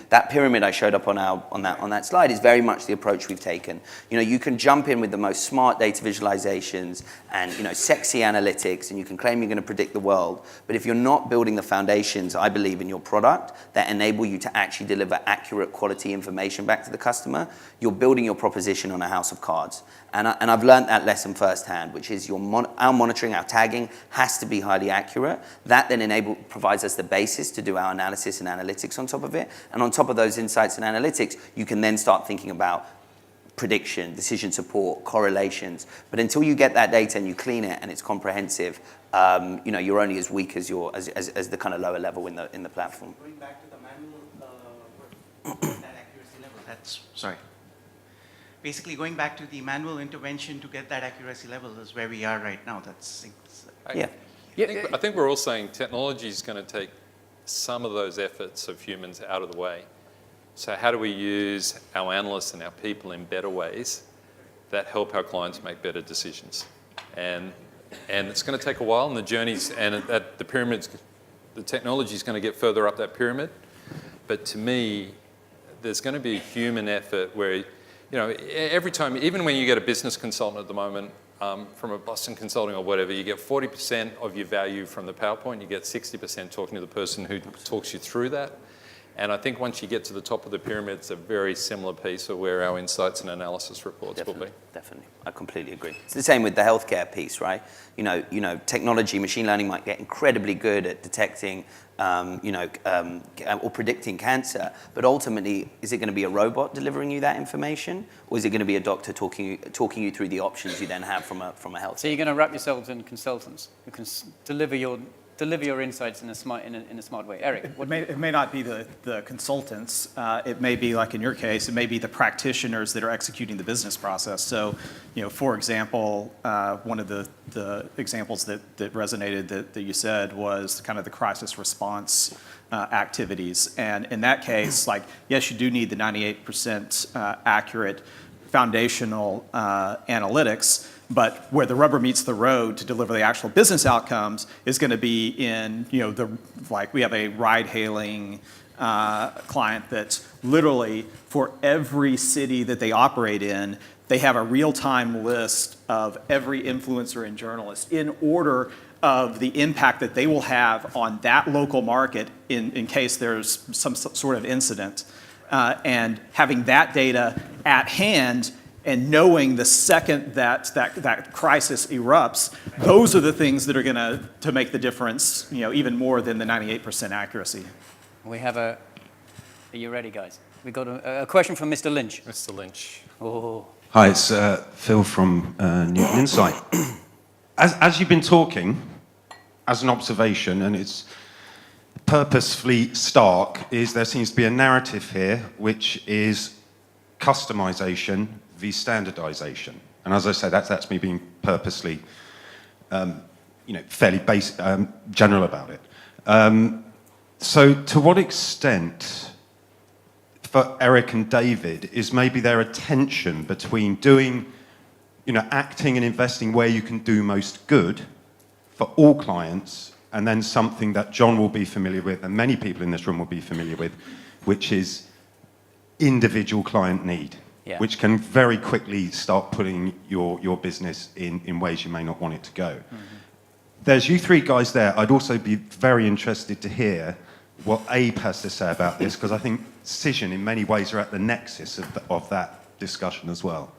That pyramid I showed up on that slide is very much the approach we've taken. You can jump in with the most smart data visualizations and sexy analytics, and you can claim you're going to predict the world. But if you're not building the foundations, I believe, in your product that enable you to actually deliver accurate quality information back to the customer, you're building your proposition on a house of cards. And I've learned that lesson firsthand, which is our monitoring, our tagging has to be highly accurate. That then provides us the basis to do our analysis and analytics on top of it. And on top of those insights and analytics, you can then start thinking about prediction, decision support, correlations. But until you get that data and you clean it and it's comprehensive, you're only as weak as the kind of lower level in the platform. Going back to the manual that accuracy level, basically going back to the manual intervention to get that accuracy level is where we are right now. I think we're all saying technology is going to take some of those efforts of humans out of the way. So how do we use our analysts and our people in better ways that help our clients make better decisions? And it's going to take a while, and the journeys and the pyramids, the technology is going to get further up that pyramid. But to me, there's going to be a human effort where, every time, even when you get a business consultant at the moment, from a Boston Consulting or whatever, you get 40% of your value from the PowerPoint, you get 60% talking to the person who talks you through that. And I think once you get to the top of the pyramid, it's a very similar piece of where our insights and analysis reports will be. Definitely. I completely agree. It's the same with the healthcare piece, right? Technology, machine learning might get incredibly good at detecting, or predicting cancer, but ultimately, is it going to be a robot delivering you that information, or is it going to be a doctor talking you through the options you then have from a health? So you're going to wrap yourselves in consultants who can deliver your deliver your insights in a smart way. Erik, It may not be the consultants. It may be, like in your case, it may be the practitioners that are executing the business process. So, for example, one of the examples that resonated that you said was kind of the crisis response activities. And in that case, like, yes, you do need the 98% accurate foundational analytics, but where the rubber meets the road to deliver the actual business outcomes is going to be in, we have a ride-hailing client that's literally for every city that they operate in, they have a real-time list of every influencer and journalist in order of the impact that they will have on that local market in case there's some sort of incident. And having that data at hand and knowing the second that crisis erupts, those are the things that are going to make the difference, even more than the 98% accuracy. we have are you ready, guys? We got a question from Mr. Lynch. Mr. Lynch. Oh. Hi, it's Phil from Newton Insight. As you've been talking, as an observation, and it's purposefully stark, is there seems to be a narrative here which is customization v standardization. And as I say, that's me being purposely, fairly general about it. So to what extent, for Erik and David, is maybe there a tension between doing, acting and investing where you can do most good for all clients, and then something that John will be familiar with, and many people in this room will be familiar with, which is individual client need, which can very quickly start putting your business in ways you may not want it to go. Mm-hmm. There's you three guys there. I'd also be very interested to hear what Abe has to say about this, because I think Cision in many ways are at the nexus of that discussion as well.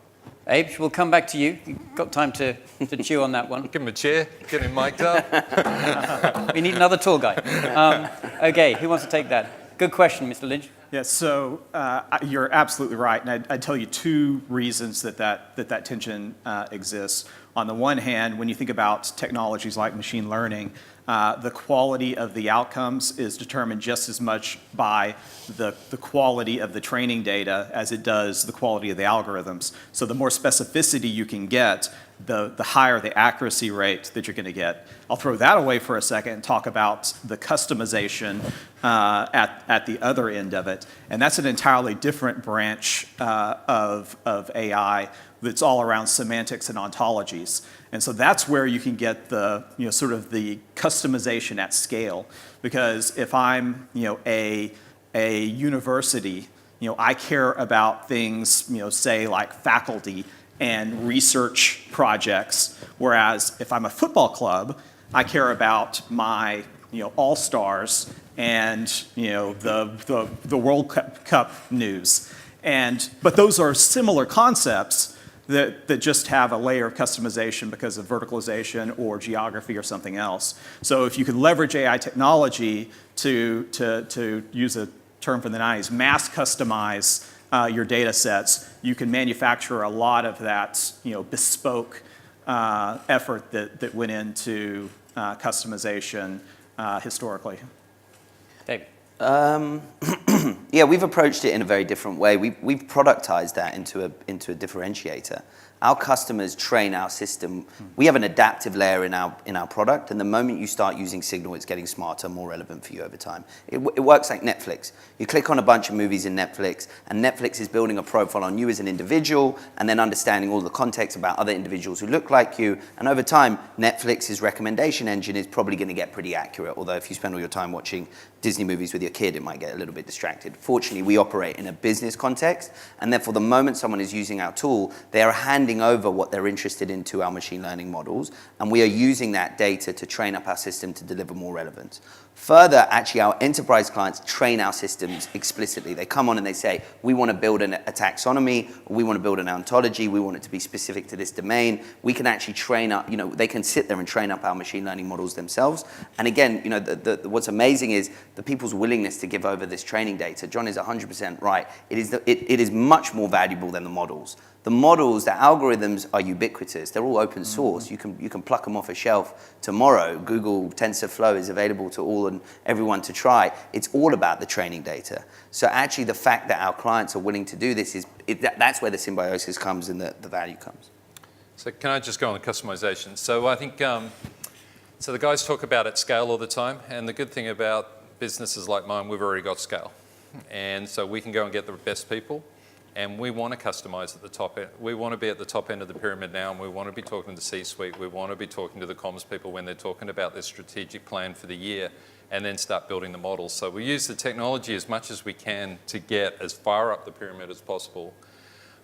Abe, we'll come back to you. You've got time to chew on that one. Give him a chair, get him mic'd up. We need another tour guide. Okay, who wants to take that? Good question, Mr. Lynch. Yeah, so you're absolutely right, and I'd tell you two reasons that tension exists. On the one hand, when you think about technologies like machine learning, the quality of the outcomes is determined just as much by the quality of the training data as it does the quality of the algorithms. So the more specificity you can get, the higher the accuracy rate that you're going to get. I'll throw that away for a second and talk about the customization at the other end of it. And that's an entirely different branch of AI that's all around semantics and ontologies. And so that's where you can get the, sort of the customization at scale. Because if I'm, a university, I care about things, say like faculty and research projects. Whereas if I'm a football club, I care about my, all-stars and, the World Cup news. But those are similar concepts that just have a layer of customization because of verticalization or geography or something else. So if you could leverage AI technology to use a term from the 90s, mass customize your data sets, you can manufacture a lot of that bespoke effort that went into customization historically. David. Yeah, we've approached it in a very different way. We've productized that into a differentiator. Our customers train our system. We have an adaptive layer in our product, and the moment you start using Signal, it's getting smarter, more relevant for you over time. It works like Netflix. You click on a bunch of movies in Netflix, and Netflix is building a profile on you as an individual, and then understanding all the context about other individuals who look like you. And over time, Netflix's recommendation engine is probably going to get pretty accurate, although if you spend all your time watching Disney movies with your kid, it might get a little bit distracted. Fortunately, we operate in a business context, and therefore the moment someone is using our tool, they are handing over what they're interested in to our machine learning models, and we are using that data to train up our system to deliver more relevance. Further, actually, our enterprise clients train our systems explicitly. They come on and they say, we want to build a taxonomy, we want to build an ontology, we want it to be specific to this domain. We can actually train up, they can sit there and train up our machine learning models themselves. And again, what's amazing is the people's willingness to give over this training data. John is 100% right. It is much more valuable than the models. The models, the algorithms are ubiquitous. They're all open source. You can pluck them off a shelf tomorrow. Google TensorFlow is available to all and everyone to try. It's all about the training data. So actually the fact that our clients are willing to do this, that's where the symbiosis comes and the value comes. So can I just go on the customization? So I think, so the guys talk about at scale all the time, and the good thing about businesses like mine, we've already got scale. And so we can go and get the best people. And we want to customize at the top end. We want to be at the top end of the pyramid now, and we want to be talking to the C-suite. We want to be talking to the comms people when they're talking about their strategic plan for the year, and then start building the models. So we use the technology as much as we can to get as far up the pyramid as possible.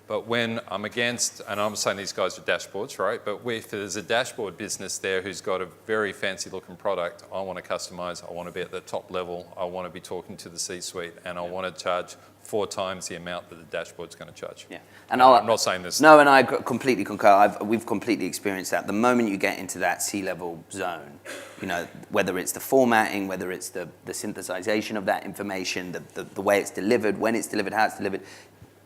But when I'm against, and I'm saying these guys are dashboards, right? But if there's a dashboard business there who's got a very fancy looking product, I want to customize, I want to be at the top level, I want to be talking to the C-suite, and I want to charge 4 times the amount that the dashboard's going to charge. Yeah, and I'm not saying this. No, and I completely concur. We've completely experienced that. The moment you get into that C-level zone, whether it's the formatting, whether it's the synthesization of that information, the way it's delivered, when it's delivered, how it's delivered,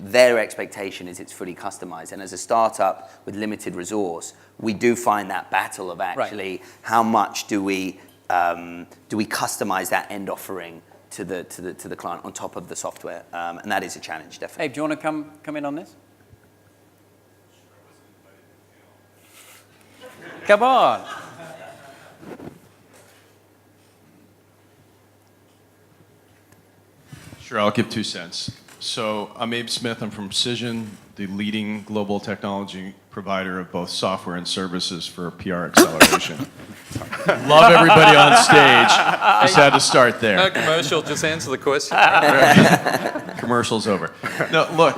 their expectation is it's fully customized. And as a startup with limited resource, we do find that battle of actually how much do we customize that end offering to the client on top of the software, and that is a challenge, definitely. Abe, do you want to come in on this? Come on. Sure, I'll give 2 cents. So I'm Abe Smith. I'm from Precision, the leading global technology provider of both software and services for PR acceleration. Love everybody on stage. Just had to start there. No commercial, just answer the question. Commercial's over. No, look,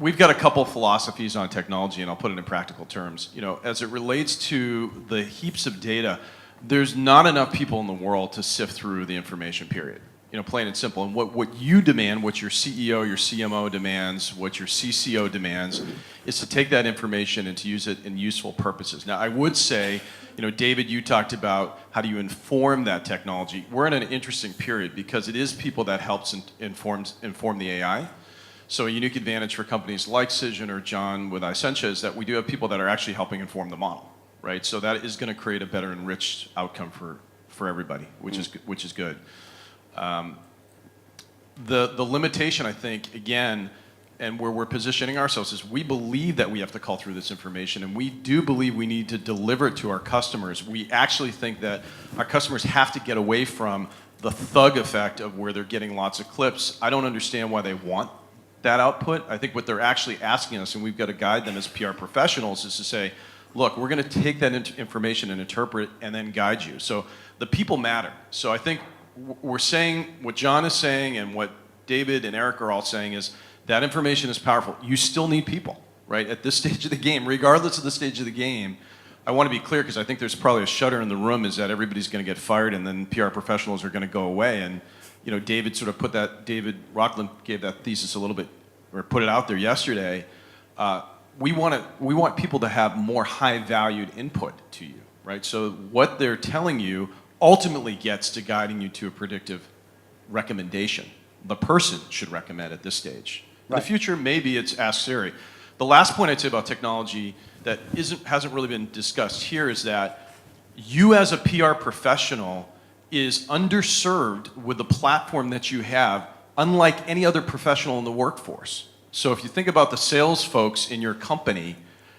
we've got a couple philosophies on technology, and I'll put it in practical terms. As it relates to the heaps of data, there's not enough people in the world to sift through the information, period. Plain and simple. And what you demand, what your CEO, your CMO demands, what your CCO demands, is to take that information and to use it in useful purposes. Now, I would say, David, you talked about how do you inform that technology. We're in an interesting period because it is people that helps inform the AI. So a unique advantage for companies like Cision or John with Isentia is that we do have people that are actually helping inform the model, right? So that is going to create a better enriched outcome for everybody, which is good. The limitation, I think, again, and where we're positioning ourselves is we believe that we have to cull through this information, and we do believe we need to deliver it to our customers. We actually think that our customers have to get away from the thug effect of where they're getting lots of clips. I don't understand why they want that output. I think what they're actually asking us, and we've got to guide them as PR professionals, is to say, look, we're going to take that information and interpret and then guide you. So the people matter. So I think we're saying what John is saying and what David and Erik are all saying is that information is powerful. You still need people, right? At this stage of the game, regardless of the stage of the game, I want to be clear because I think there's probably a shudder in the room is that everybody's going to get fired and then PR professionals are going to go away. And, David sort of David Rockland gave that thesis a little bit, or put it out there yesterday. We want people to have more high-valued input to you, right? So what they're telling you ultimately gets to guiding you to a predictive recommendation. The person should recommend at this stage. In the future, maybe it's Ask Siri. The last point I'd say about technology that hasn't really been discussed here is that you as a PR professional is underserved with the platform that you have, unlike any other professional in the workforce. So if you think about the sales folks in your company,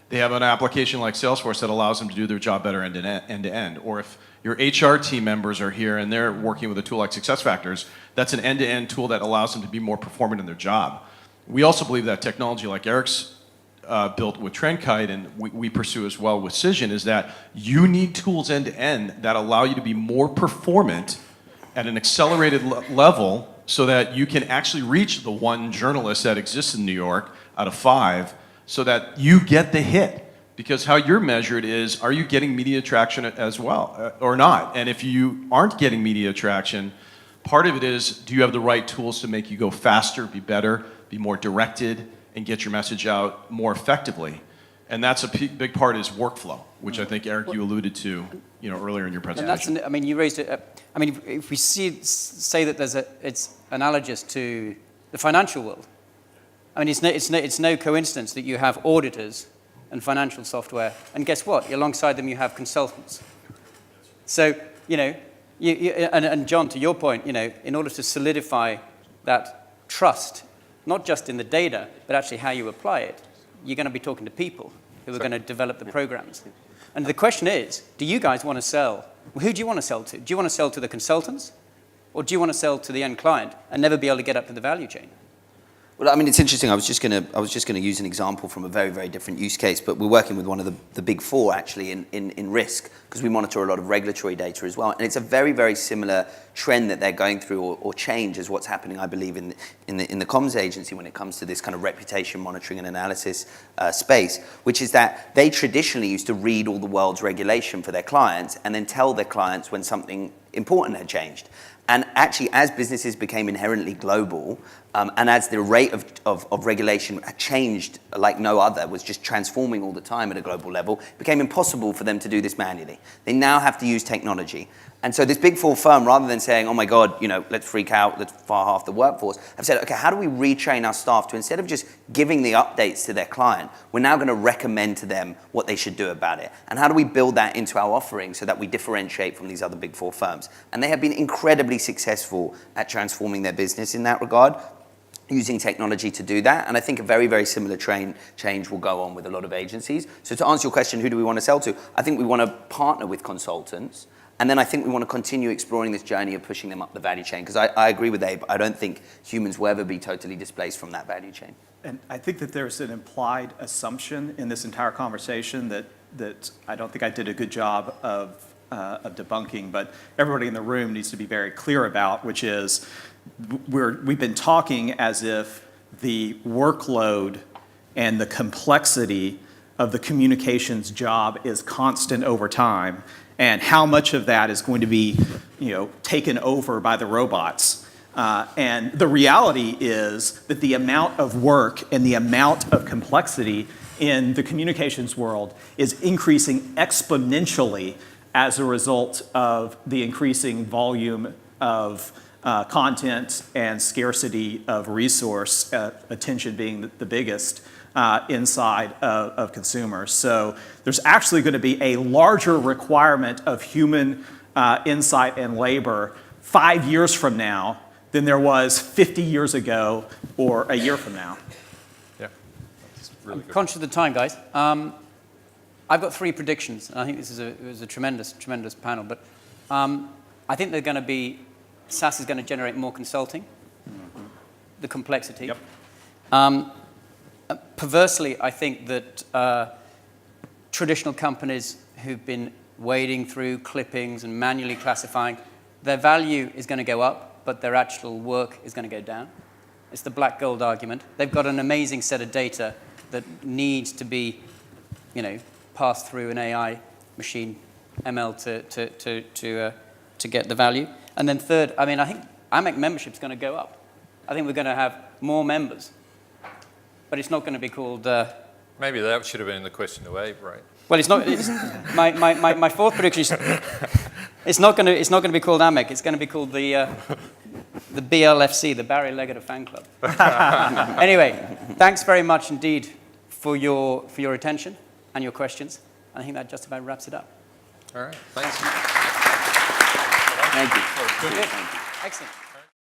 they have an application like Salesforce that allows them to do their job better end to end. Or if your HR team members are here and they're working with a tool like SuccessFactors, that's an end-to-end tool that allows them to be more performant in their job. We also believe that technology like Erik's built with TrendKite and we pursue as well with Cision is that you need tools end-to-end that allow you to be more performant at an accelerated level so that you can actually reach the 1 journalist that exists in New York out of 5 so that you get the hit. Because how you're measured is, are you getting media traction as well or not? And if you aren't getting media traction, part of it is, do you have the right tools to make you go faster, be better, be more directed, and get your message out more effectively? And that's a big part is workflow, which I think, Eric, you alluded to, earlier in your presentation. And that's, you raised it. If we say that it's analogous to the financial world. It's no coincidence that you have auditors and financial software, and guess what? Alongside them, you have consultants. So, and John, to your point, in order to solidify that trust, not just in the data, but actually how you apply it, you're going to be talking to people who are going to develop the programs. And the question is, do you guys want to sell? Who do you want to sell to? Do you want to sell to the consultants? Or do you want to sell to the end client and never be able to get up to the value chain? Well, it's interesting. I was just going to use an example from a very, very different use case, but we're working with one of the big four actually in risk, because we monitor a lot of regulatory data as well, and it's a very, very similar trend that they're going through or change as what's happening, I believe, in the comms agency when it comes to this kind of reputation monitoring and analysis space, which is that they traditionally used to read all the world's regulation for their clients and then tell their clients when something important had changed. And actually, as businesses became inherently global, and as the rate of regulation changed like no other, was just transforming all the time at a global level, it became impossible for them to do this manually. They now have to use technology. And so this big four firm, rather than saying, oh my God, let's freak out, let's fire half the workforce, have said, okay, how do we retrain our staff to, instead of just giving the updates to their client, we're now going to recommend to them what they should do about it. And how do we build that into our offering so that we differentiate from these other big four firms? And they have been incredibly successful at transforming their business in that regard, using technology to do that. And I think a very, very similar change will go on with a lot of agencies. So to answer your question, who do we want to sell to? I think we want to partner with consultants. And then I think we want to continue exploring this journey of pushing them up the value chain. Because I agree with Abe, I don't think humans will ever be totally displaced from that value chain. And I think that there's an implied assumption in this entire conversation that I don't think I did a good job of debunking, but everybody in the room needs to be very clear about, which is we've been talking as if the workload and the complexity of the communications job is constant over time, and how much of that is going to be, taken over by the robots. And the reality is that the amount of work and the amount of complexity in the communications world is increasing exponentially as a result of the increasing volume of content and scarcity of resource, attention being the biggest, inside of consumers. So there's actually going to be a larger requirement of human insight and labor 5 years from now than there was 50 years ago or a year from now. Yeah, that's really good. I'm conscious of the time, guys. I've got 3 predictions, and I think it was a tremendous, tremendous panel. But I think SaaS is going to generate more consulting, the complexity. Yep. Perversely, I think that traditional companies who've been wading through clippings and manually classifying, their value is going to go up, but their actual work is going to go down. It's the black gold argument. They've got an amazing set of data that needs to be, passed through an AI machine, ML, to get the value. And then third, I think AMEC membership is going to go up. I think we're going to have more members. But it's not going to be called... Maybe that should have been the question to Abe, right? Well, it's not. My fourth prediction is it's not going to be called AMEC. It's going to be called the BLFC, the Barry Leggett Fan Club. Anyway, thanks very much indeed for your attention and your questions. And I think that just about wraps it up. All right. Thanks. Thank you. Good. Excellent.